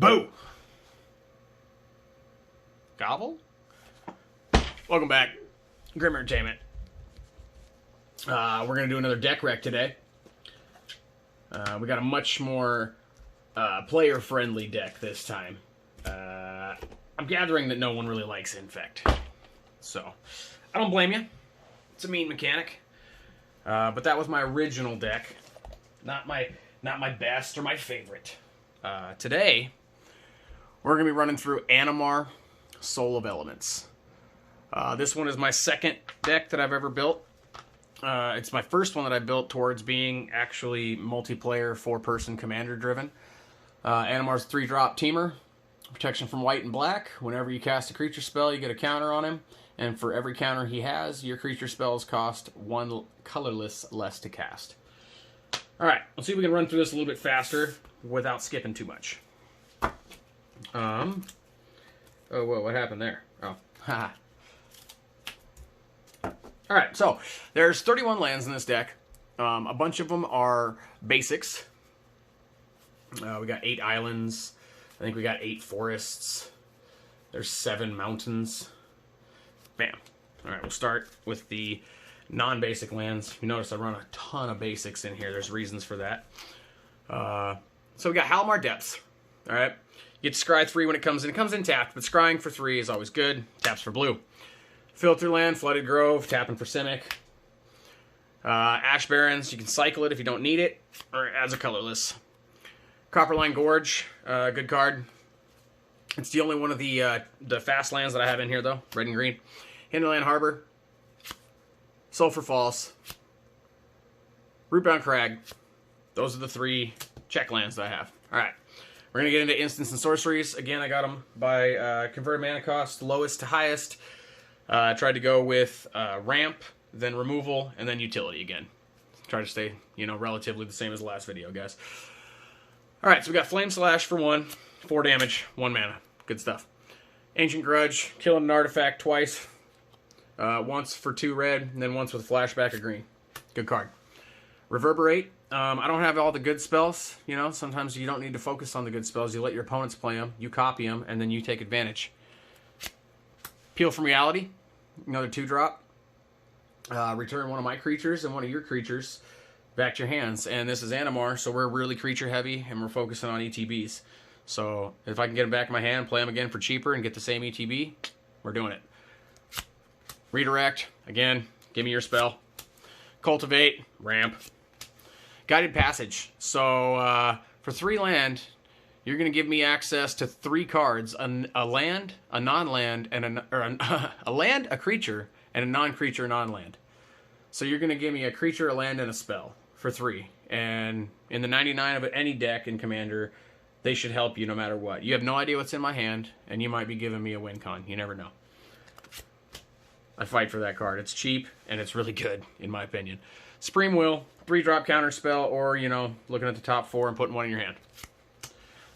Boo! Gobble? Welcome back. Grim Entertainment. We're going to do another deck rec today. We got a much more player-friendly deck this time. I'm gathering that no one really likes Infect. So, I don't blame you. It's a mean mechanic. But that was my original deck. Not my best or my favorite. Today, we're going to be running through Animar, Soul of Elements. This one is my second deck that I've ever built. It's my first one that I built towards being actually multiplayer, 4-person commander driven. Animar's 3-drop teamer. Protection from white and black. Whenever you cast a creature spell, you get a counter on him. And for every counter he has, your creature spells cost 1 colorless less to cast. Alright, let's see if we can run through this a little bit faster without skipping too much. Oh, whoa, what happened there? Oh, haha. Alright, so there's 31 lands in this deck. A bunch of them are basics. We got 8 islands. I think we got 8 forests. There's 7 mountains. Bam. Alright, we'll start with the non-basic lands. You notice I run a ton of basics in here. There's reasons for that. So we got Havent Depths. Alright. You get to scry 3 when it comes in. It comes in tapped, but scrying for 3 is always good. Taps for blue. Filter Land, Flooded Grove, tapping for Simic. Ash Barrens, you can cycle it if you don't need it, or it adds a colorless. Copperline Gorge, good card. It's the only one of the fast lands that I have in here, though. Red and green. Hinterland Harbor. Sulphur Falls. Rootbound Crag. Those are the 3 check lands that I have. Alright. We're going to get into instants and sorceries. Again, I got them by converted mana cost, lowest to highest. Tried to go with ramp, then removal, and then utility again. Try to stay, relatively the same as the last video, guys. Alright, so we got Flame Slash for 1, 4 damage, 1 mana. Good stuff. Ancient Grudge, killing an artifact twice. Once for 2 red, and then once with a flashback of green. Good card. Reverberate. I don't have all the good spells. Sometimes you don't need to focus on the good spells. You let your opponents play them, you copy them, and then you take advantage. Peel from Reality. Another 2-drop. Return one of my creatures and one of your creatures back to your hands. And this is Animar, so we're really creature heavy, and we're focusing on ETBs. So if I can get them back in my hand, play them again for cheaper, and get the same ETB, we're doing it. Redirect. Again, give me your spell. Cultivate. Ramp. Guided Passage. So for 3 land, you're going to give me access to 3 cards, a land, a non-land, and a land, a creature, and a non-creature non-land. So you're going to give me a creature, a land, and a spell for 3. And in the 99 of any deck in Commander, they should help you no matter what. You have no idea what's in my hand, and you might be giving me a win con. You never know. I fight for that card. It's cheap, and it's really good, in my opinion. Supreme Will, 3-drop counter spell, or, looking at the top 4 and putting 1 in your hand.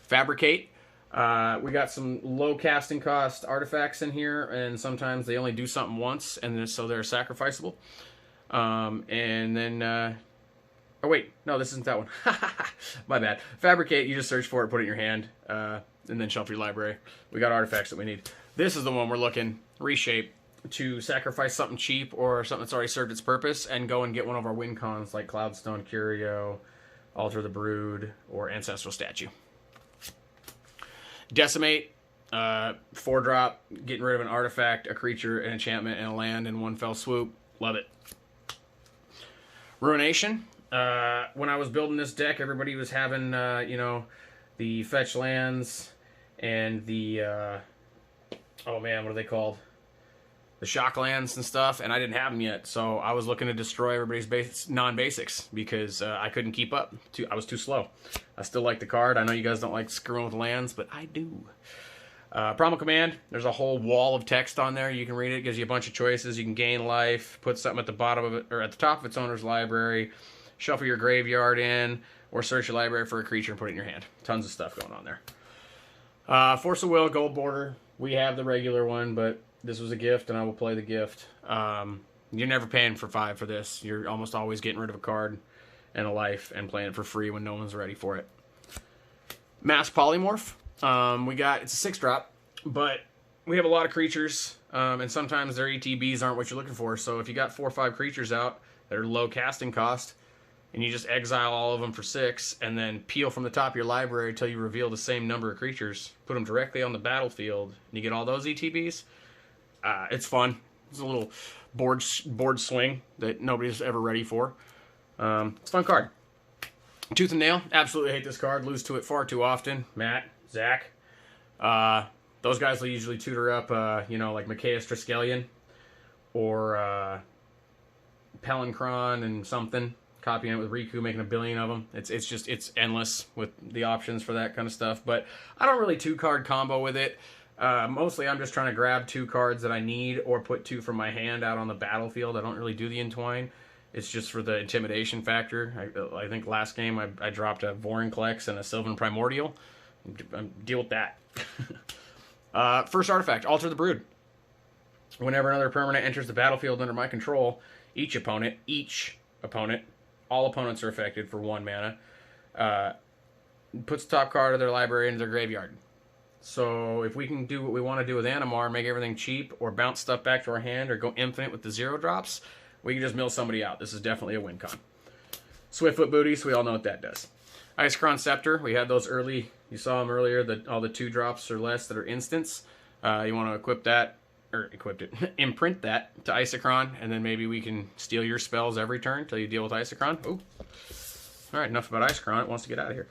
Fabricate. We got some low casting cost artifacts in here, and sometimes they only do something once, and so they're sacrificable. And then, oh wait, no, this isn't that one. My bad. Fabricate, you just search for it, put it in your hand, and then shuffle your library. We got artifacts that we need. This is the one we're looking, Reshape, to sacrifice something cheap or something that's already served its purpose, and go and get one of our win cons like Cloudstone Curio, Altar the Brood, or Ancestral Statue. Decimate, 4-drop, getting rid of an artifact, a creature, an enchantment, and a land in one fell swoop. Love it. Ruination. When I was building this deck, everybody was having, the fetch lands and the, oh man, what are they called? The shock lands and stuff, and I didn't have them yet, so I was looking to destroy everybody's non-basics because I couldn't keep up. I was too slow. I still like the card. I know you guys don't like screwing with lands, but I do. Primal Command, there's a whole wall of text on there. You can read it. It gives you a bunch of choices. You can gain life, put something at the bottom of it, or at the top of its owner's library, shuffle your graveyard in, or search your library for a creature and put it in your hand. Tons of stuff going on there. Force of Will, gold border. We have the regular one, but this was a gift, and I will play the gift. You're never paying for 5 for this. You're almost always getting rid of a card and a life and playing it for free when no one's ready for it. Mass Polymorph. It's a 6-drop, but we have a lot of creatures, and sometimes their ETBs aren't what you're looking for. So if you got 4 or 5 creatures out that are low casting cost, and you just exile all of them for 6, and then peel from the top of your library until you reveal the same number of creatures, put them directly on the battlefield, and you get all those ETBs, it's fun. It's a little board swing that nobody's ever ready for. It's a fun card. Tooth and Nail, absolutely hate this card. Lose to it far too often. Matt, Zach, those guys will usually tutor up, like Mikaeus Triskelion or Pelincron and something, copying it with Riku, making a billion of them. It's endless with the options for that kind of stuff. But I don't really 2-card combo with it. Mostly I'm just trying to grab 2 cards that I need or put 2 from my hand out on the battlefield. I don't really do the Entwine. It's just for the intimidation factor. I think last game I dropped a Vorinclex and a Sylvan Primordial. Deal with that. First artifact, Alter the Brood. Whenever another permanent enters the battlefield under my control, each opponent, all opponents are affected for 1 mana, puts the top card of their library into their graveyard. So if we can do what we want to do with Animar, make everything cheap, or bounce stuff back to our hand, or go infinite with the 0-drops, we can just mill somebody out. This is definitely a win con. Swiftfoot Booties, we all know what that does. Isochron Scepter, we had those early. You saw them earlier, all the 2-drops or less that are instants. You want to imprint that to Isochron, and then maybe we can steal your spells every turn until you deal with Isochron. Ooh. All right, enough about Isochron. It wants to get out of here.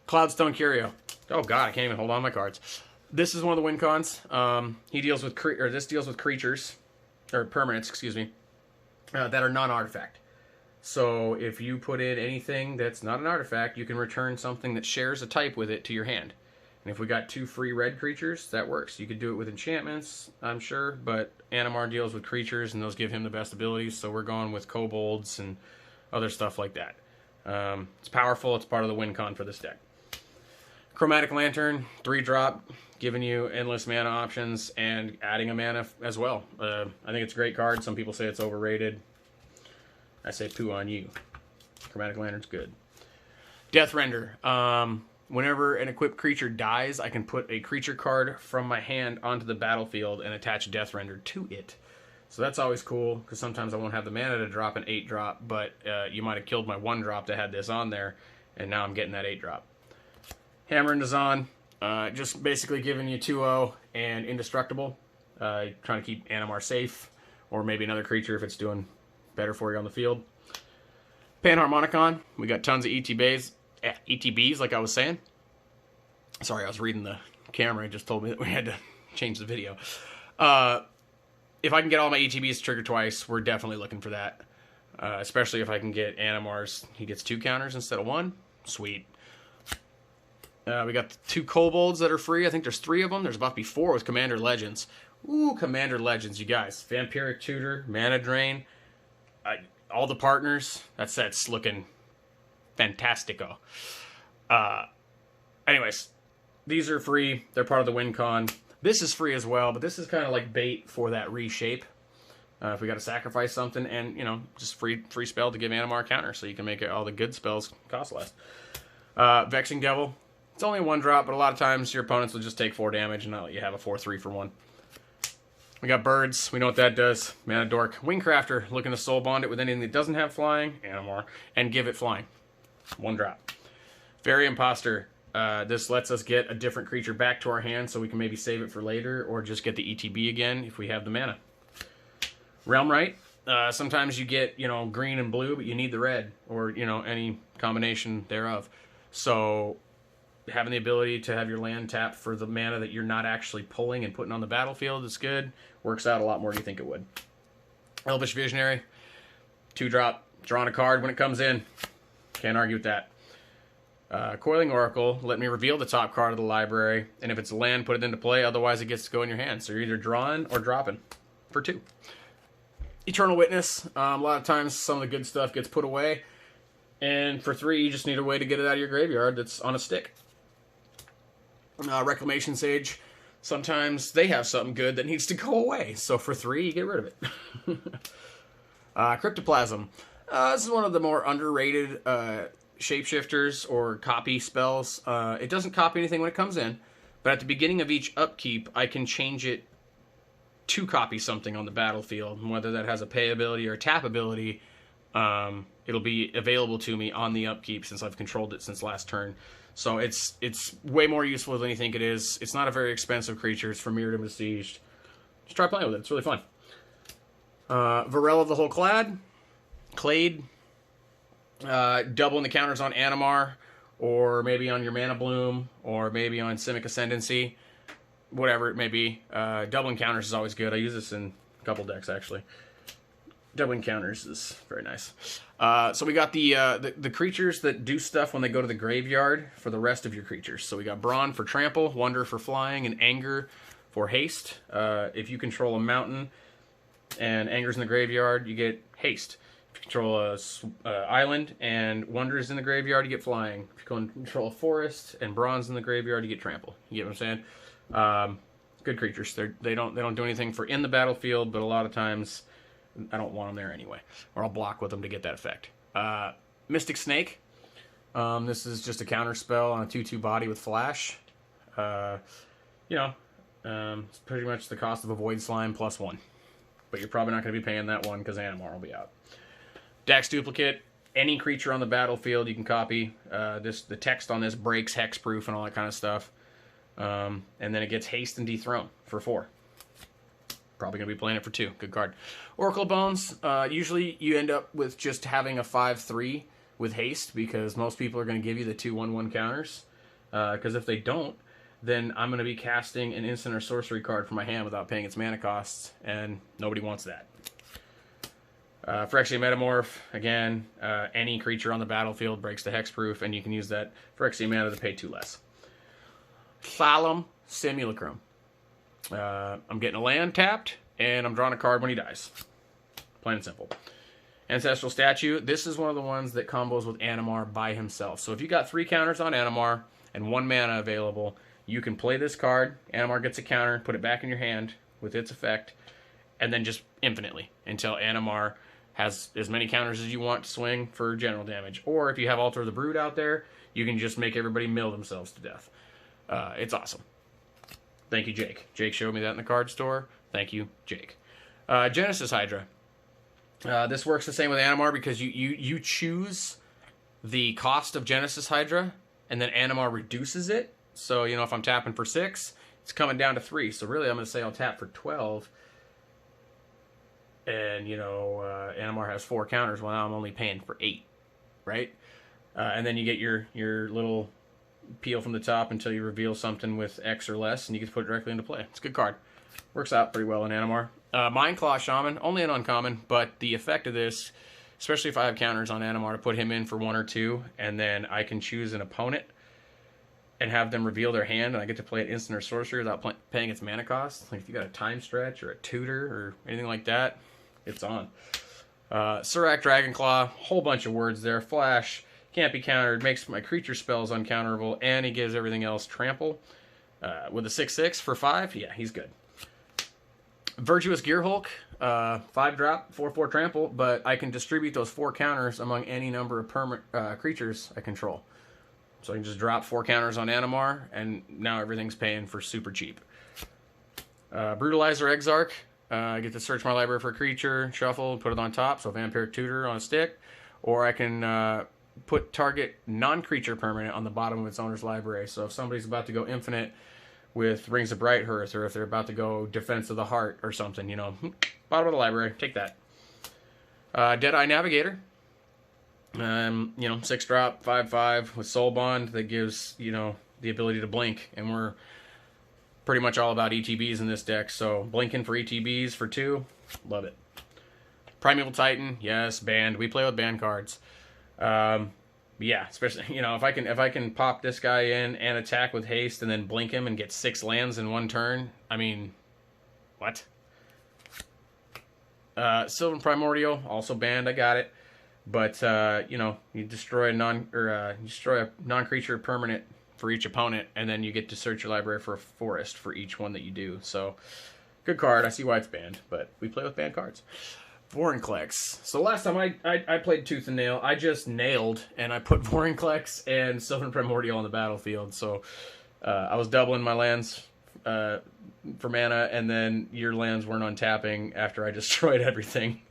Cloudstone Curio. Oh god, I can't even hold on to my cards. This is one of the win cons. This deals with creatures, or permanents, excuse me, that are non-artifact. So if you put in anything that's not an artifact, you can return something that shares a type with it to your hand. And if we got 2 free red creatures, that works. You could do it with enchantments, I'm sure, but Animar deals with creatures, and those give him the best abilities, so we're going with kobolds and other stuff like that. It's powerful. It's part of the win con for this deck. Chromatic Lantern, 3-drop, giving you endless mana options and adding a mana as well. I think it's a great card. Some people say it's overrated. I say poo on you. Chromatic Lantern's good. Death Render. Whenever an equipped creature dies, I can put a creature card from my hand onto the battlefield and attach Death Render to it. So that's always cool, because sometimes I won't have the mana to drop an 8-drop, but you might have killed my 1-drop that had this on there, and now I'm getting that 8-drop. Hammer and Dazan, just basically giving you 2-0 and indestructible. Trying to keep Animar safe, or maybe another creature if it's doing better for you on the field. Panharmonicon, we got tons of ETBs, like I was saying. Sorry, I was reading the camera. It just told me that we had to change the video. If I can get all my ETBs to trigger twice, we're definitely looking for that. Especially if I can get Animar's. He gets 2 counters instead of 1. Sweet. We got 2 kobolds that are free. I think there's 3 of them. There's about to be 4 with Commander Legends. Ooh, Commander Legends, you guys. Vampiric Tutor, Mana Drain, all the partners. That's looking fantastico. Anyways, these are free. They're part of the win con. This is free as well, but this is kind of like bait for that reshape. If we got to sacrifice something, and just free spell to give Animar a counter, so you can make all the good spells cost less. Vexing Devil. It's only a 1-drop, but a lot of times your opponents will just take 4 damage and not let you have a 4/3 for 1. We got Birds. We know what that does. Mana Dork. Wingcrafter. Looking to soul bond it with anything that doesn't have flying, Animar, and give it flying. 1-drop. Fairy Imposter. This lets us get a different creature back to our hand, so we can maybe save it for later, or just get the ETB again if we have the mana. Realm Right. Sometimes you get, green and blue, but you need the red, or, any combination thereof. So having the ability to have your land tap for the mana that you're not actually pulling and putting on the battlefield is good. Works out a lot more than you think it would. Elvish Visionary. 2-drop. Drawing a card when it comes in. Can't argue with that. Coiling Oracle. Let me reveal the top card of the library, and if it's a land, put it into play. Otherwise, it gets to go in your hand. So you're either drawing or dropping for 2. Eternal Witness. A lot of times, some of the good stuff gets put away. And for 3, you just need a way to get it out of your graveyard that's on a stick. Reclamation Sage. Sometimes they have something good that needs to go away. So for 3, you get rid of it. Cryptoplasm. This is one of the more underrated shapeshifters or copy spells, it doesn't copy anything when it comes in, but at the beginning of each upkeep, I can change it to copy something on the battlefield. And whether that has a pay ability or a tap ability, it'll be available to me on the upkeep since I've controlled it since last turn. So it's way more useful than you think it is. It's not a very expensive creature. It's from Mirrored and Besieged. Just try playing with it. It's really fun. Varel of the Whole Clade. Doubling the counters on Animar, or maybe on your Mana Bloom, or maybe on Simic Ascendancy, whatever it may be. Doubling counters is always good. I use this in a couple decks, actually. Doubling counters is very nice. So we got the creatures that do stuff when they go to the graveyard for the rest of your creatures. So we got Brawn for Trample, Wonder for Flying, and Anger for Haste. If you control a mountain and Anger's in the graveyard, you get Haste. If you control a island and Wonder's in the graveyard, you get Flying. If you control a forest and Brawn's in the graveyard, you get Trample. You get what I'm saying? Good creatures. They don't do anything for in the battlefield, but a lot of times I don't want them there anyway, or I'll block with them to get that effect. Mystic Snake. This is just a counter spell on a 2/2 body with Flash. It's pretty much the cost of a Void Slime plus 1. But you're probably not going to be paying that one because Animar will be out. Dax Duplicate. Any creature on the battlefield you can copy. The text on this breaks hexproof and all that kind of stuff. And then it gets Haste and Dethrone for 4. Probably going to be playing it for 2. Good card. Oracle Bones. Usually you end up with just having a 5/3 with Haste because most people are going to give you the 2/1/1 counters. Because if they don't, then I'm going to be casting an instant or sorcery card from my hand without paying its mana costs, and nobody wants that. Phyrexian Metamorph. Again, any creature on the battlefield breaks the hexproof, and you can use that Phyrexian mana to pay 2 less. Thalam Simulacrum. I'm getting a land tapped, and I'm drawing a card when he dies. Plain and simple. Ancestral Statue. This is one of the ones that combos with Animar by himself. So if you got 3 counters on Animar and 1 mana available, you can play this card. Animar gets a counter, put it back in your hand with its effect, and then just infinitely until Animar has as many counters as you want to swing for general damage. Or if you have Altar of the Brood out there, you can just make everybody mill themselves to death. It's awesome. Thank you, Jake. Jake showed me that in the card store. Thank you, Jake. Genesis Hydra. This works the same with Animar because you choose the cost of Genesis Hydra, and then Animar reduces it. So, if I'm tapping for 6, it's coming down to 3. So really, I'm going to say I'll tap for 12. And, Animar has 4 counters. Well, now I'm only paying for 8, right? And then you get your little peel from the top until you reveal something with X or less, and you can put it directly into play. It's a good card. Works out pretty well in Animar. Mindclaw Shaman, only an uncommon, but the effect of this, especially if I have counters on Animar, to put him in for 1 or 2, and then I can choose an opponent and have them reveal their hand, and I get to play it instant or sorcery without paying its mana cost. Like if you got a Time Stretch or a Tutor or anything like that, it's on. Surak Dragonclaw, whole bunch of words there. Flash, can't be countered, makes my creature spells uncounterable, and he gives everything else trample. With a 6/6 for 5, yeah, he's good. Virtuous Gearhulk, 5-drop, 4/4 trample, but I can distribute those 4 counters among any number of creatures I control. So I can just drop 4 counters on Animar, and now everything's paying for super cheap. Brutalizer Exarch. I get to search my library for a creature, shuffle, put it on top, so Vampiric Tutor on a stick. Or I can put target non-creature permanent on the bottom of its owner's library. So if somebody's about to go infinite with Rings of Brighthearth, or if they're about to go Defense of the Heart or something, bottom of the library, take that. Deadeye Navigator. 6-drop, 5/5 with Soul Bond that gives, the ability to blink. And we're pretty much all about ETBs in this deck. So blinking for ETBs for 2, love it. Primeval Titan, yes, banned. We play with banned cards. Yeah, especially, if I can pop this guy in and attack with haste and then blink him and get 6 lands in 1 turn, I mean, what? Sylvan Primordial, also banned, I got it. But, you destroy a non-creature permanent for each opponent, and then you get to search your library for a forest for each one that you do. So, good card. I see why it's banned, but we play with banned cards. Vorinclex. So last time I played Tooth and Nail, I just nailed, and I put Vorinclex and Sylvan Primordial on the battlefield. So I was doubling my lands for mana, and then your lands weren't untapping after I destroyed everything.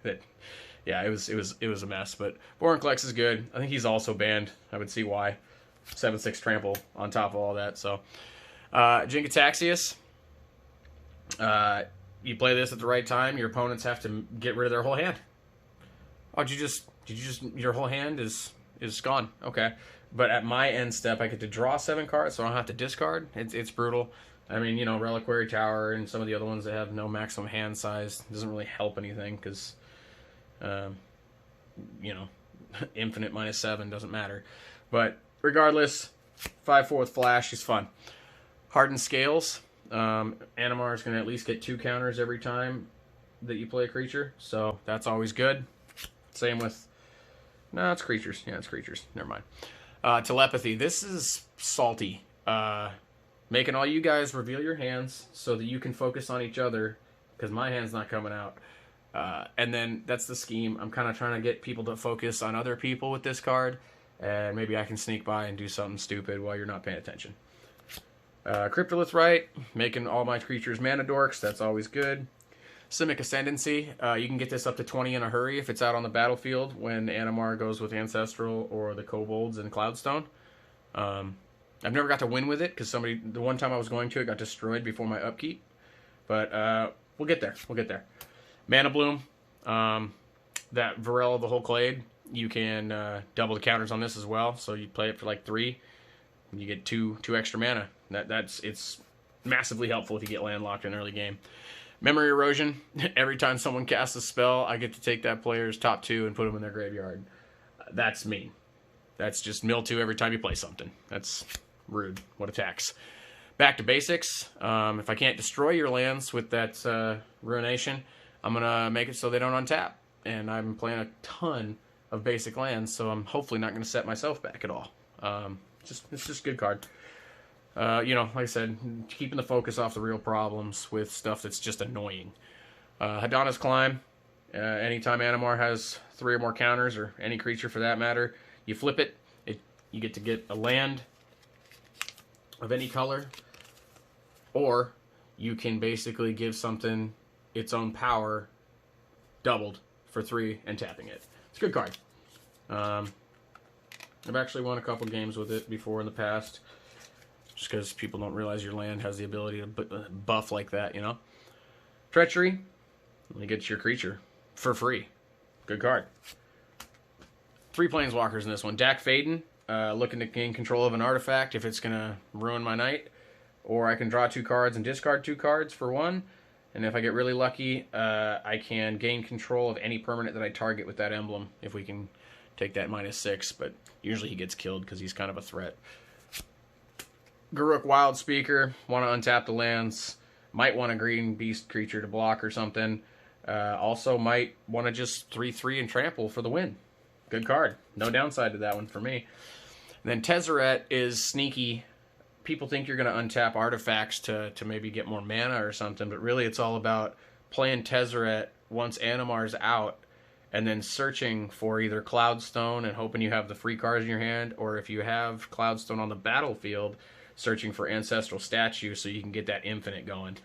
Yeah, it was a mess. But Vorinclex is good. I think he's also banned. I would see why. 7/6 trample on top of all that. So Jinkataxius. You play this at the right time, your opponents have to get rid of their whole hand. Oh, did you just your whole hand is gone. Okay. But at my end step, I get to draw 7 cards, so I don't have to discard. It's brutal. I mean, you know, Reliquary Tower and some of the other ones that have no maximum hand size doesn't really help anything because, you know, infinite -7 doesn't matter. But regardless, 5/4 with Flash is fun. Hardened Scales. Animar is going to at least get 2 counters every time that you play a creature, so that's always good. Same with... No, it's creatures. Yeah, it's creatures. Never mind. Telepathy. This is salty. Making all you guys reveal your hands so that you can focus on each other, because my hand's not coming out. And then that's the scheme. I'm kind of trying to get people to focus on other people with this card, and maybe I can sneak by and do something stupid while you're not paying attention. Cryptolith Rite, making all my creatures mana dorks, that's always good. Simic Ascendancy, you can get this up to 20 in a hurry if it's out on the battlefield when Animar goes with Ancestral or the Kobolds and Cloudstone. I've never got to win with it because the one time I was going to, it got destroyed before my upkeep. But we'll get there. We'll get there. Mana Bloom, that Varel of the Whole Clade, you can double the counters on this as well. So you play it for like 3, and you get 2 extra mana. It's massively helpful if you get landlocked in early game. Memory Erosion. Every time someone casts a spell, I get to take that player's top 2 and put them in their graveyard. That's mean. That's just mill 2 every time you play something. That's rude. What a tax. Back to basics. If I can't destroy your lands with that Ruination, I'm going to make it so they don't untap. And I'm playing a ton of basic lands, so I'm hopefully not going to set myself back at all. It's just a good card. You know, like I said, keeping the focus off the real problems with stuff that's just annoying. Hadana's Climb. Anytime Animar has 3 or more counters, or any creature for that matter, you flip it. You get to get a land of any color, or you can basically give something its own power doubled for 3 and tapping it. It's a good card. I've actually won a couple games with it before in the past. Just because people don't realize your land has the ability to buff like that, you know? Treachery. You get your creature for free. Good card. 3 Planeswalkers in this one. Dak Faden. Looking to gain control of an artifact if it's going to ruin my night. Or I can draw 2 cards and discard 2 cards for 1. And if I get really lucky, I can gain control of any permanent that I target with that emblem. If we can take that -6. But usually he gets killed because he's kind of a threat. Garruk Wildspeaker, want to untap the lands, might want a green beast creature to block or something. Also might want to just 3/3 and trample for the win. Good card. No downside to that one for me. And then Tezzeret is sneaky. People think you're going to untap artifacts to maybe get more mana or something, but really it's all about playing Tezzeret once Animar's out, and then searching for either Cloudstone and hoping you have the free cards in your hand, or if you have Cloudstone on the battlefield, searching for Ancestral Statue so you can get that infinite going,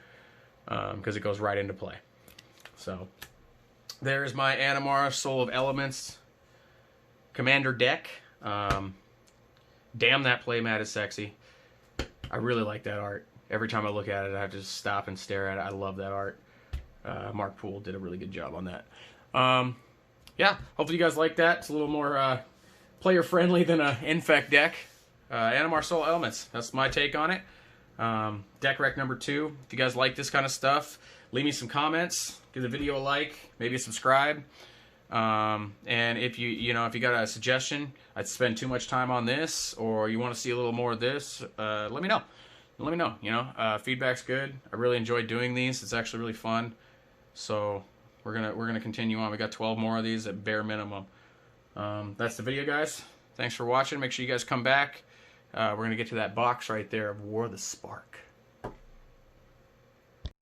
because it goes right into play. So there's my Animar Soul of Elements Commander deck. Damn, that playmat is sexy. I really like that art. Every time I look at it, I have to just stop and stare at it. I love that art. Mark Poole did a really good job on that. Yeah, hopefully you guys like that. It's a little more player-friendly than an Infect deck. Animar Soul Elements. That's my take on it. Deck rec number 2. If you guys like this kind of stuff, leave me some comments. Give the video a like. Maybe subscribe. And if you got a suggestion, I'd spend too much time on this, or you want to see a little more of this, let me know. Let me know. You know, feedback's good. I really enjoy doing these. It's actually really fun. So we're gonna continue on. We got 12 more of these at bare minimum. That's the video, guys. Thanks for watching. Make sure you guys come back. We're going to get to that box right there of War the Spark.